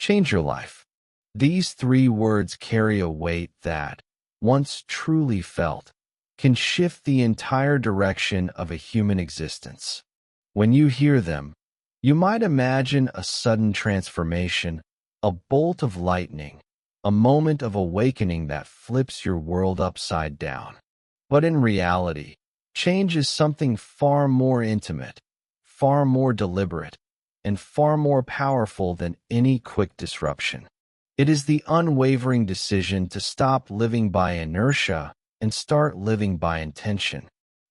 Change your life. These three words carry a weight that, once truly felt, can shift the entire direction of a human existence. When you hear them, you might imagine a sudden transformation, a bolt of lightning, a moment of awakening that flips your world upside down. But in reality, change is something far more intimate, far more deliberate, and far more powerful than any quick disruption. It is the unwavering decision to stop living by inertia and start living by intention.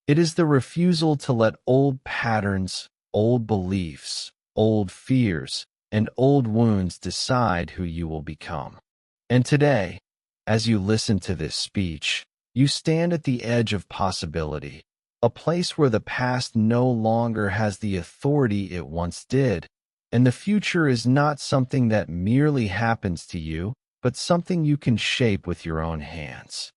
It is the refusal to let old patterns, old beliefs, old fears, and old wounds decide who you will become. And today, as you listen to this speech, you stand at the edge of possibility, a place where the past no longer has the authority it once did, and the future is not something that merely happens to you, but something you can shape with your own hands.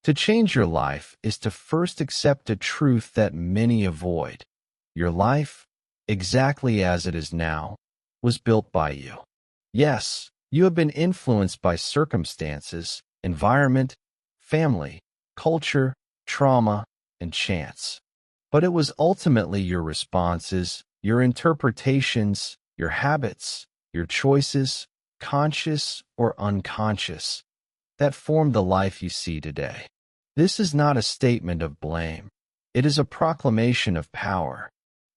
To change your life is to first accept a truth that many avoid. Your life, exactly as it is now, was built by you. Yes, you have been influenced by circumstances, environment, family, culture, trauma, and chance. But it was ultimately your responses, your interpretations, your habits, your choices, conscious or unconscious, that formed the life you see today. This is not a statement of blame. It is a proclamation of power.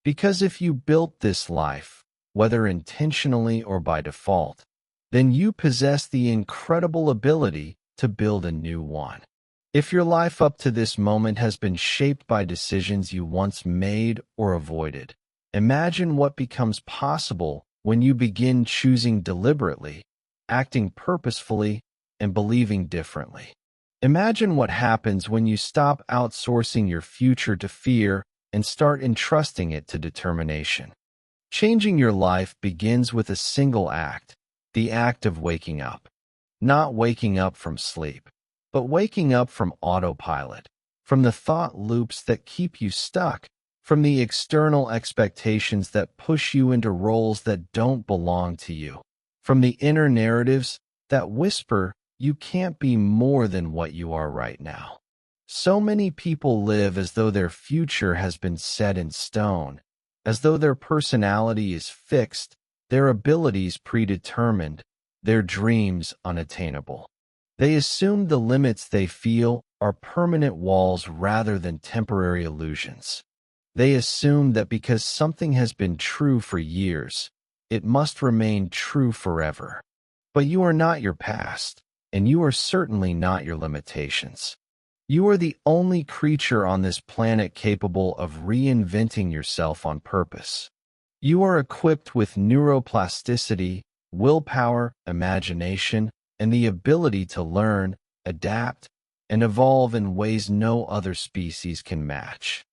Because if you built this life, whether intentionally or by default, then you possess the incredible ability to build a new one. If your life up to this moment has been shaped by decisions you once made or avoided, imagine what becomes possible when you begin choosing deliberately, acting purposefully, and believing differently. Imagine what happens when you stop outsourcing your future to fear and start entrusting it to determination. Changing your life begins with a single act, the act of waking up. Not waking up from sleep, but waking up from autopilot, from the thought loops that keep you stuck, from the external expectations that push you into roles that don't belong to you, from the inner narratives that whisper you can't be more than what you are right now. So many people live as though their future has been set in stone, as though their personality is fixed, their abilities predetermined, their dreams unattainable. They assume the limits they feel are permanent walls rather than temporary illusions. They assume that because something has been true for years, it must remain true forever. But you are not your past, and you are certainly not your limitations. You are the only creature on this planet capable of reinventing yourself on purpose. You are equipped with neuroplasticity, willpower, imagination, and the ability to learn, adapt, and evolve in ways no other species can match.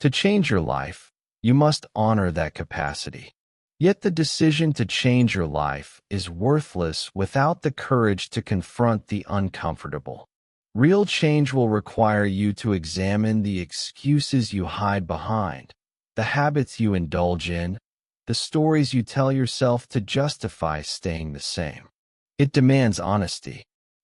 To change your life, you must honor that capacity. Yet the decision to change your life is worthless without the courage to confront the uncomfortable. Real change will require you to examine the excuses you hide behind, the habits you indulge in, the stories you tell yourself to justify staying the same. It demands honesty,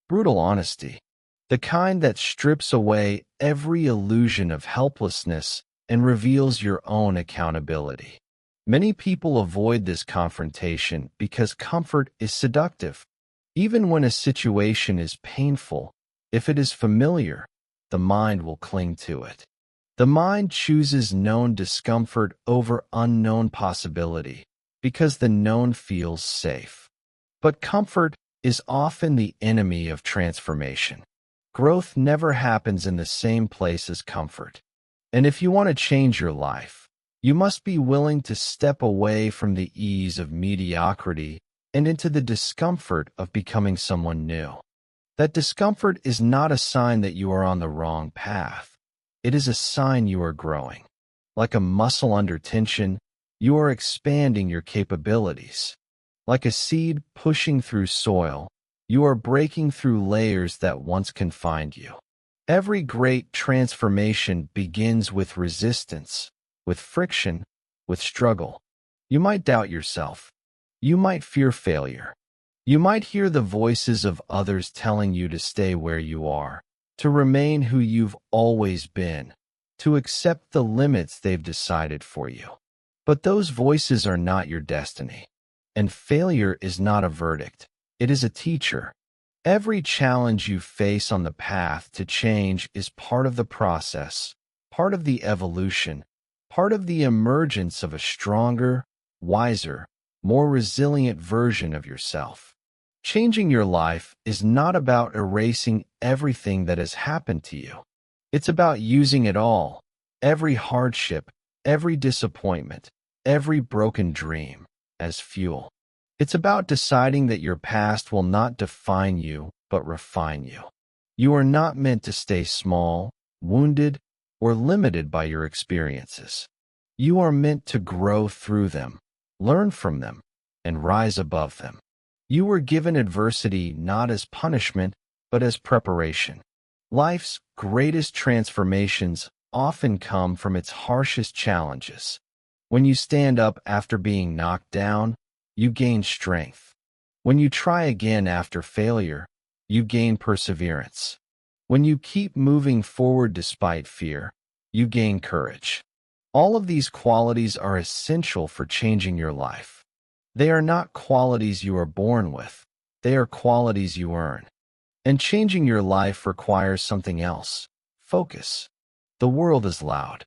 brutal honesty, the kind that strips away every illusion of helplessness and reveals your own accountability. Many people avoid this confrontation because comfort is seductive. Even when a situation is painful, if it is familiar, the mind will cling to it. The mind chooses known discomfort over unknown possibility because the known feels safe. But comfort is often the enemy of transformation. Growth never happens in the same place as comfort. And if you want to change your life, you must be willing to step away from the ease of mediocrity and into the discomfort of becoming someone new. That discomfort is not a sign that you are on the wrong path. It is a sign you are growing. Like a muscle under tension, you are expanding your capabilities. Like a seed pushing through soil, you are breaking through layers that once confined you. Every great transformation begins with resistance, with friction, with struggle. You might doubt yourself. You might fear failure. You might hear the voices of others telling you to stay where you are, to remain who you've always been, to accept the limits they've decided for you. But those voices are not your destiny. And failure is not a verdict. It is a teacher. Every challenge you face on the path to change is part of the process, part of the evolution, part of the emergence of a stronger, wiser, more resilient version of yourself. Changing your life is not about erasing everything that has happened to you. It's about using it all, every hardship, every disappointment, every broken dream, as fuel. It's about deciding that your past will not define you, but refine you. You are not meant to stay small, wounded, or limited by your experiences. You are meant to grow through them, learn from them, and rise above them. You were given adversity not as punishment, but as preparation. Life's greatest transformations often come from its harshest challenges. When you stand up after being knocked down, you gain strength. When you try again after failure, you gain perseverance. When you keep moving forward despite fear, you gain courage. All of these qualities are essential for changing your life. They are not qualities you are born with. They are qualities you earn. And changing your life requires something else: focus. The world is loud.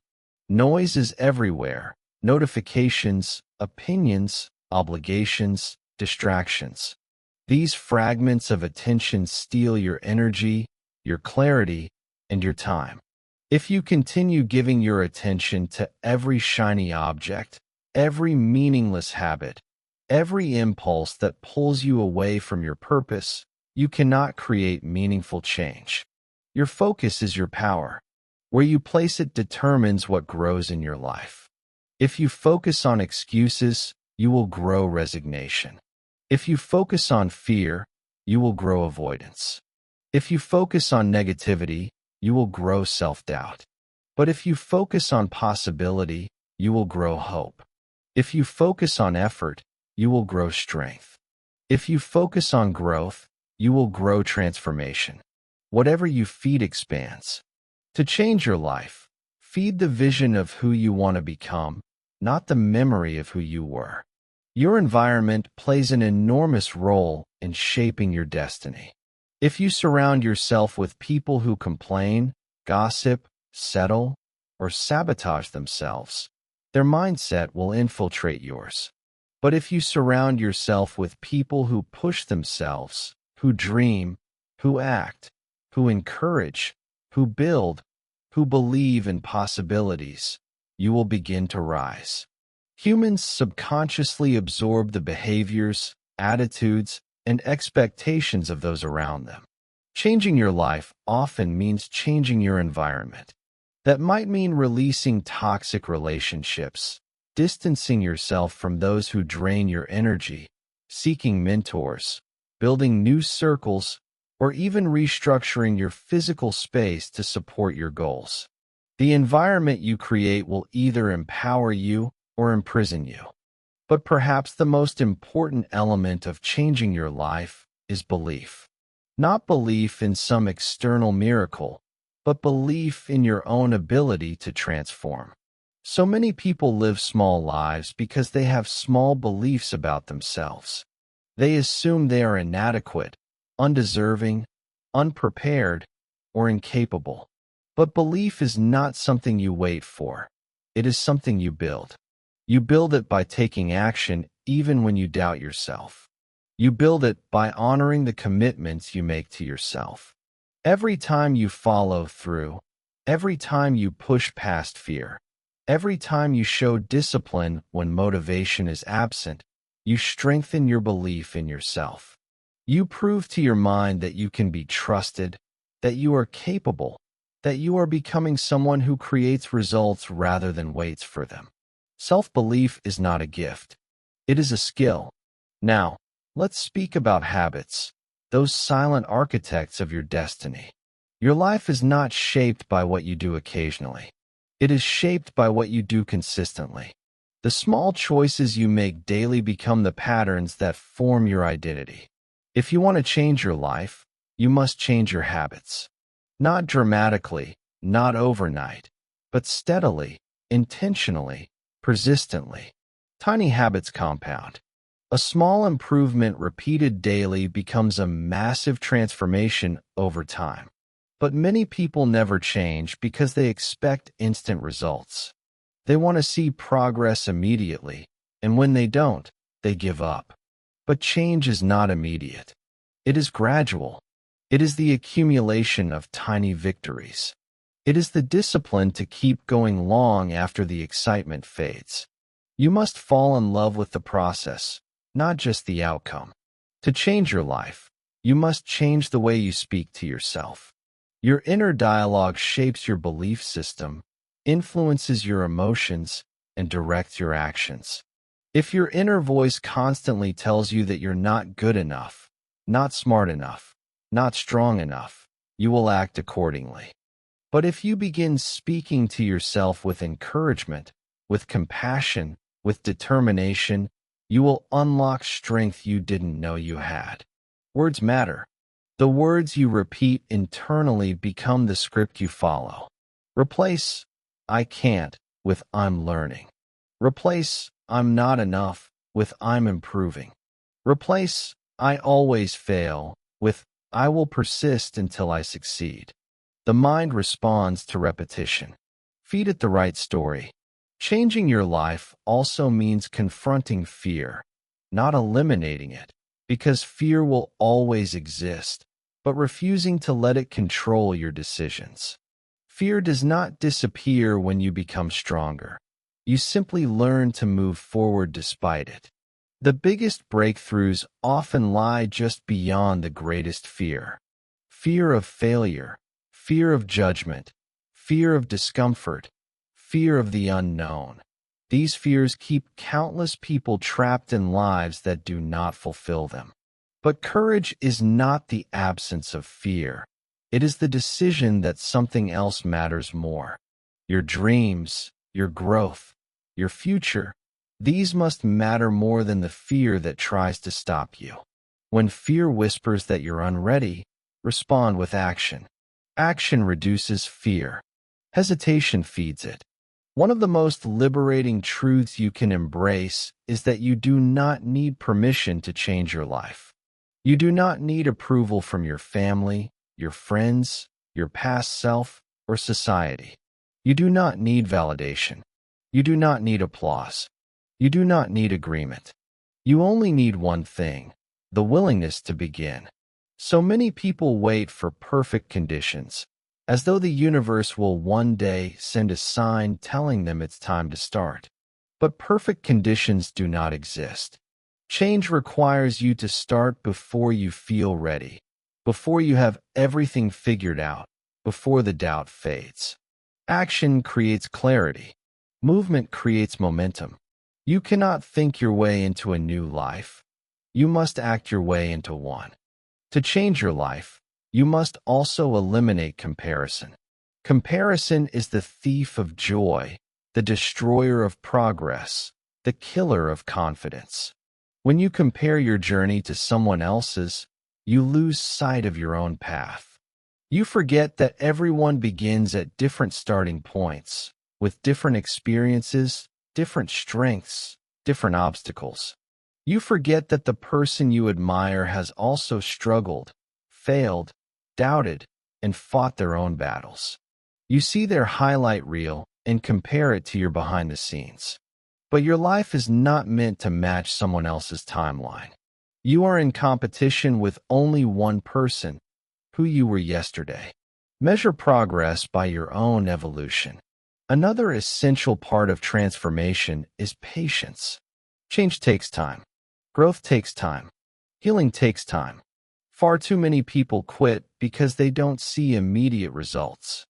Noise is everywhere. Notifications, opinions, obligations, distractions. These fragments of attention steal your energy, your clarity, and your time. If you continue giving your attention to every shiny object, every meaningless habit, every impulse that pulls you away from your purpose, you cannot create meaningful change. Your focus is your power. Where you place it determines what grows in your life. If you focus on excuses, you will grow resignation. If you focus on fear, you will grow avoidance. If you focus on negativity, you will grow self-doubt. But if you focus on possibility, you will grow hope. If you focus on effort, you will grow strength. If you focus on growth, you will grow transformation. Whatever you feed expands. To change your life, feed the vision of who you want to become, not the memory of who you were. Your environment plays an enormous role in shaping your destiny. If you surround yourself with people who complain, gossip, settle, or sabotage themselves, their mindset will infiltrate yours. But if you surround yourself with people who push themselves, who dream, who act, who encourage, who build, who believe in possibilities, you will begin to rise. Humans subconsciously absorb the behaviors, attitudes, and expectations of those around them. Changing your life often means changing your environment. That might mean releasing toxic relationships, distancing yourself from those who drain your energy, seeking mentors, building new circles, or even restructuring your physical space to support your goals. The environment you create will either empower you or imprison you. But perhaps the most important element of changing your life is belief. Not belief in some external miracle, but belief in your own ability to transform. So many people live small lives because they have small beliefs about themselves. They assume they are inadequate, undeserving, unprepared, or incapable. But belief is not something you wait for. It is something you build. You build it by taking action even when you doubt yourself. You build it by honoring the commitments you make to yourself. Every time you follow through, every time you push past fear, every time you show discipline when motivation is absent, you strengthen your belief in yourself. You prove to your mind that you can be trusted, that you are capable, that you are becoming someone who creates results rather than waits for them. Self-belief is not a gift. It is a skill. Now, let's speak about habits, those silent architects of your destiny. Your life is not shaped by what you do occasionally. It is shaped by what you do consistently. The small choices you make daily become the patterns that form your identity. If you want to change your life, you must change your habits. Not dramatically, not overnight, but steadily, intentionally, persistently. Tiny habits compound. A small improvement repeated daily becomes a massive transformation over time. But many people never change because they expect instant results. They want to see progress immediately, and when they don't, they give up. But change is not immediate. It is gradual. It is the accumulation of tiny victories. It is the discipline to keep going long after the excitement fades. You must fall in love with the process, not just the outcome. To change your life, you must change the way you speak to yourself. Your inner dialogue shapes your belief system, influences your emotions, and directs your actions. If your inner voice constantly tells you that you're not good enough, not smart enough, not strong enough, you will act accordingly. But if you begin speaking to yourself with encouragement, with compassion, with determination, you will unlock strength you didn't know you had. Words matter. The words you repeat internally become the script you follow. Replace "I can't" with "I'm learning." Replace "I'm not enough" with "I'm improving." Replace "I always fail" with "I will persist until I succeed." The mind responds to repetition. Feed it the right story. Changing your life also means confronting fear, not eliminating it, because fear will always exist, but refusing to let it control your decisions. Fear does not disappear when you become stronger. You simply learn to move forward despite it. The biggest breakthroughs often lie just beyond the greatest fear. Fear of failure, fear of judgment, fear of discomfort, fear of the unknown. These fears keep countless people trapped in lives that do not fulfill them. But courage is not the absence of fear. It is the decision that something else matters more. Your dreams, your growth, your future, these must matter more than the fear that tries to stop you. When fear whispers that you're unready, respond with action. Action reduces fear. Hesitation feeds it. One of the most liberating truths you can embrace is that you do not need permission to change your life. You do not need approval from your family, your friends, your past self, or society. You do not need validation. You do not need applause. You do not need agreement. You only need one thing: the willingness to begin. So many people wait for perfect conditions, as though the universe will one day send a sign telling them it's time to start. But perfect conditions do not exist. Change requires you to start before you feel ready, before you have everything figured out, before the doubt fades. Action creates clarity. Movement creates momentum. You cannot think your way into a new life. You must act your way into one. To change your life, you must also eliminate comparison. Comparison is the thief of joy, the destroyer of progress, the killer of confidence. When you compare your journey to someone else's, you lose sight of your own path. You forget that everyone begins at different starting points, with different experiences, different strengths, different obstacles. You forget that the person you admire has also struggled, failed, doubted, and fought their own battles. You see their highlight reel and compare it to your behind the scenes. But your life is not meant to match someone else's timeline. You are in competition with only one person, who you were yesterday. Measure progress by your own evolution. Another essential part of transformation is patience. Change takes time. Growth takes time. Healing takes time. Far too many people quit because they don't see immediate results.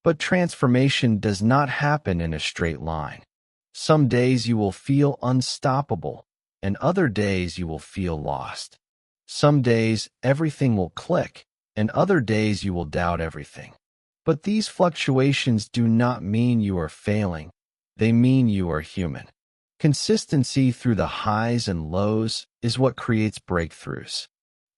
But transformation does not happen in a straight line. Some days you will feel unstoppable, and other days you will feel lost. Some days everything will click, and other days you will doubt everything. But these fluctuations do not mean you are failing. They mean you are human. Consistency through the highs and lows is what creates breakthroughs.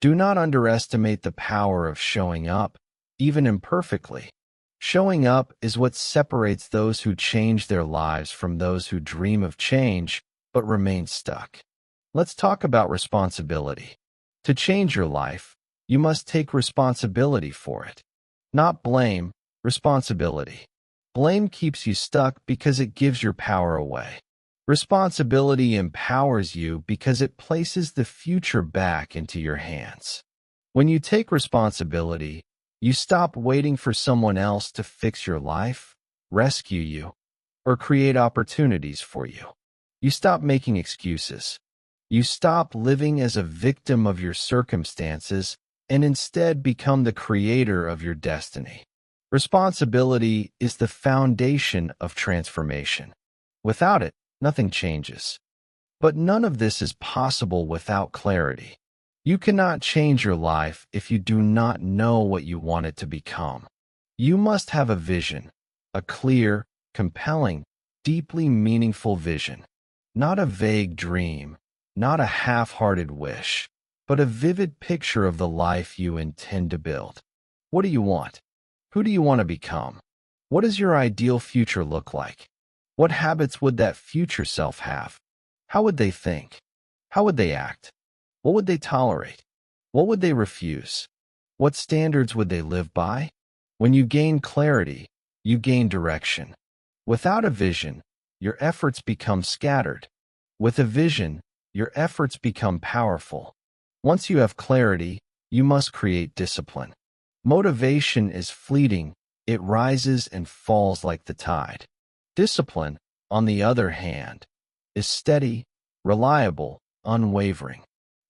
Do not underestimate the power of showing up, even imperfectly. Showing up is what separates those who change their lives from those who dream of change but remain stuck. Let's talk about responsibility. To change your life, you must take responsibility for it. Not blame, responsibility. Blame keeps you stuck because it gives your power away. Responsibility empowers you because it places the future back into your hands. When you take responsibility, you stop waiting for someone else to fix your life, rescue you, or create opportunities for you. You stop making excuses. You stop living as a victim of your circumstances and instead become the creator of your destiny. Responsibility is the foundation of transformation. Without it, nothing changes. But none of this is possible without clarity. You cannot change your life if you do not know what you want it to become. You must have a vision, a clear, compelling, deeply meaningful vision. Not a vague dream, not a half-hearted wish, but a vivid picture of the life you intend to build. What do you want? Who do you want to become? What does your ideal future look like? What habits would that future self have? How would they think? How would they act? What would they tolerate? What would they refuse? What standards would they live by? When you gain clarity, you gain direction. Without a vision, your efforts become scattered. With a vision, your efforts become powerful. Once you have clarity, you must create discipline. Motivation is fleeting. It rises and falls like the tide. Discipline, on the other hand, is steady, reliable, unwavering.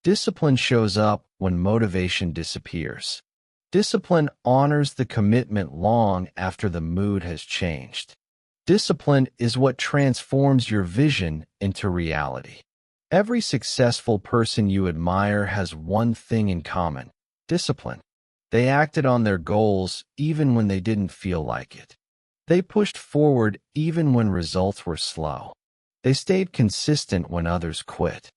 Discipline shows up when motivation disappears. Discipline honors the commitment long after the mood has changed. Discipline is what transforms your vision into reality. Every successful person you admire has one thing in common: discipline. They acted on their goals even when they didn't feel like it. They pushed forward even when results were slow. They stayed consistent when others quit.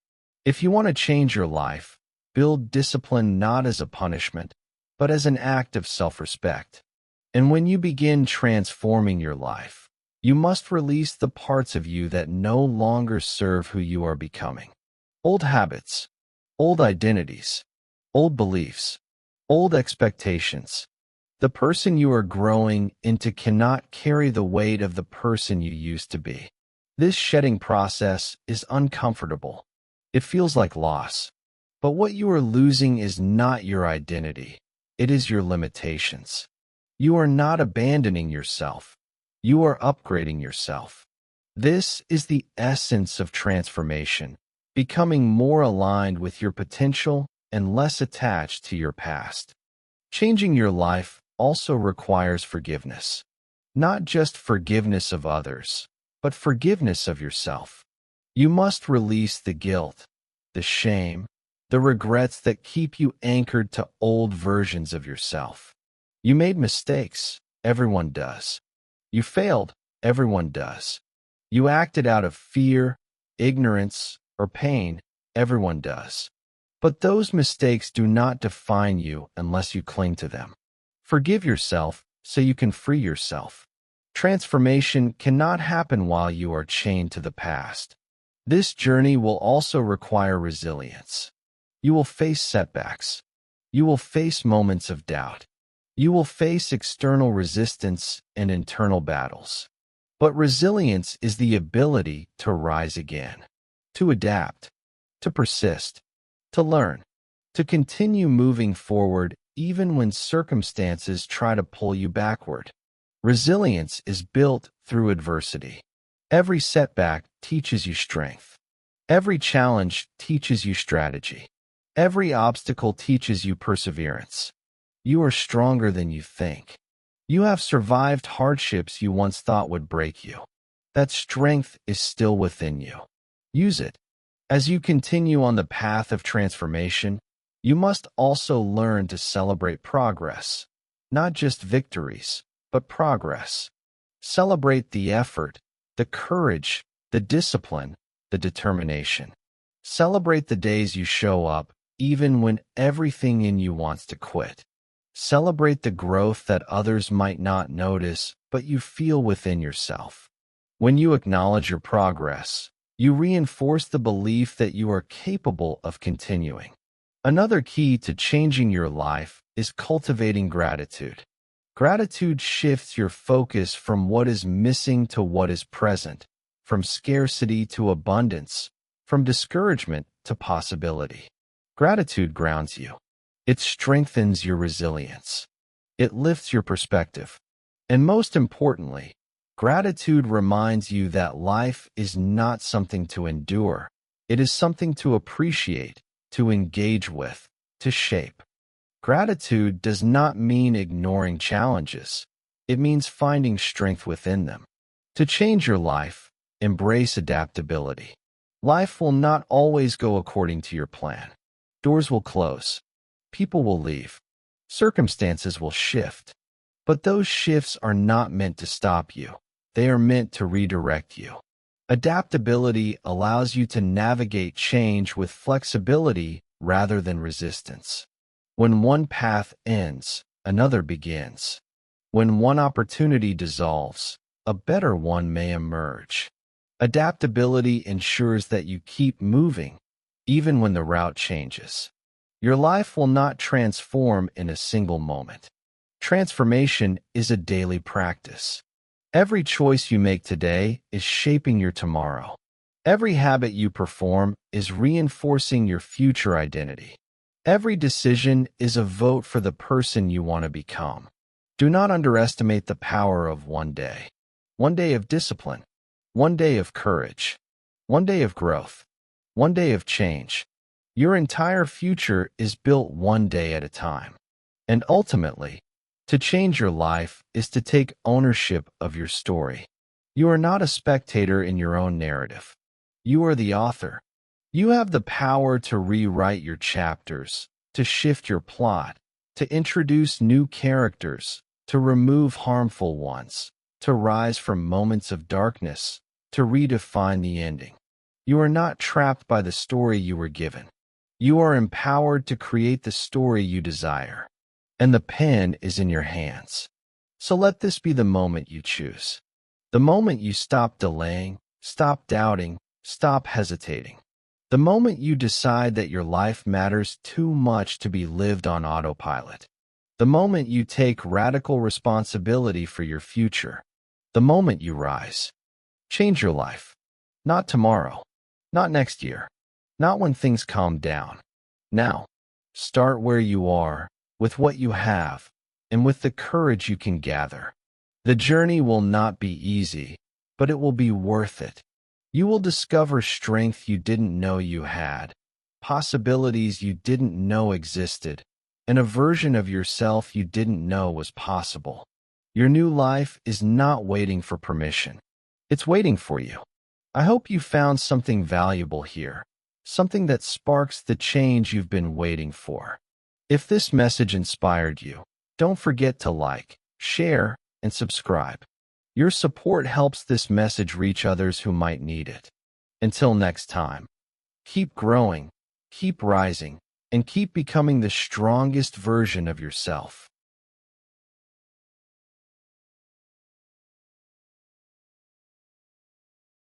If you want to change your life, build discipline not as a punishment, but as an act of self-respect. And when you begin transforming your life, you must release the parts of you that no longer serve who you are becoming. Old habits, old identities, old beliefs, old expectations. The person you are growing into cannot carry the weight of the person you used to be. This shedding process is uncomfortable. It feels like loss. But what you are losing is not your identity. It is your limitations. You are not abandoning yourself. You are upgrading yourself. This is the essence of transformation, becoming more aligned with your potential and less attached to your past. Changing your life also requires forgiveness. Not just forgiveness of others, but forgiveness of yourself. You must release the guilt, the shame, the regrets that keep you anchored to old versions of yourself. You made mistakes. Everyone does. You failed. Everyone does. You acted out of fear, ignorance, or pain. Everyone does. But those mistakes do not define you unless you cling to them. Forgive yourself so you can free yourself. Transformation cannot happen while you are chained to the past. This journey will also require resilience. You will face setbacks. You will face moments of doubt. You will face external resistance and internal battles. But resilience is the ability to rise again, to adapt, to persist, to learn, to continue moving forward even when circumstances try to pull you backward. Resilience is built through adversity. Every setback teaches you strength. Every challenge teaches you strategy. Every obstacle teaches you perseverance. You are stronger than you think. You have survived hardships you once thought would break you. That strength is still within you. Use it. As you continue on the path of transformation, you must also learn to celebrate progress. Not just victories, but progress. Celebrate the effort, the courage, the discipline, the determination. Celebrate the days you show up, even when everything in you wants to quit. Celebrate the growth that others might not notice, but you feel within yourself. When you acknowledge your progress, you reinforce the belief that you are capable of continuing. Another key to changing your life is cultivating gratitude. Gratitude shifts your focus from what is missing to what is present, from scarcity to abundance, from discouragement to possibility. Gratitude grounds you. It strengthens your resilience. It lifts your perspective. And most importantly, gratitude reminds you that life is not something to endure. It is something to appreciate, to engage with, to shape. Gratitude does not mean ignoring challenges. It means finding strength within them. To change your life, embrace adaptability. Life will not always go according to your plan. Doors will close. People will leave. Circumstances will shift. But those shifts are not meant to stop you. They are meant to redirect you. Adaptability allows you to navigate change with flexibility rather than resistance. When one path ends, another begins. When one opportunity dissolves, a better one may emerge. Adaptability ensures that you keep moving, even when the route changes. Your life will not transform in a single moment. Transformation is a daily practice. Every choice you make today is shaping your tomorrow. Every habit you perform is reinforcing your future identity. Every decision is a vote for the person you want to become. Do not underestimate the power of one day. One day of discipline. One day of courage. One day of growth. One day of change. Your entire future is built one day at a time. And ultimately, to change your life is to take ownership of your story. You are not a spectator in your own narrative. You are the author. You have the power to rewrite your chapters, to shift your plot, to introduce new characters, to remove harmful ones, to rise from moments of darkness, to redefine the ending. You are not trapped by the story you were given. You are empowered to create the story you desire. And the pen is in your hands. So let this be the moment you choose. The moment you stop delaying, stop doubting, stop hesitating. The moment you decide that your life matters too much to be lived on autopilot. The moment you take radical responsibility for your future. The moment you rise. Change your life. Not tomorrow. Not next year. Not when things calm down. Now. Start where you are, with what you have, and with the courage you can gather. The journey will not be easy, but it will be worth it. You will discover strength you didn't know you had, possibilities you didn't know existed, and a version of yourself you didn't know was possible. Your new life is not waiting for permission. It's waiting for you. I hope you found something valuable here, something that sparks the change you've been waiting for. If this message inspired you, don't forget to like, share, and subscribe. Your support helps this message reach others who might need it. Until next time, keep growing, keep rising, and keep becoming the strongest version of yourself.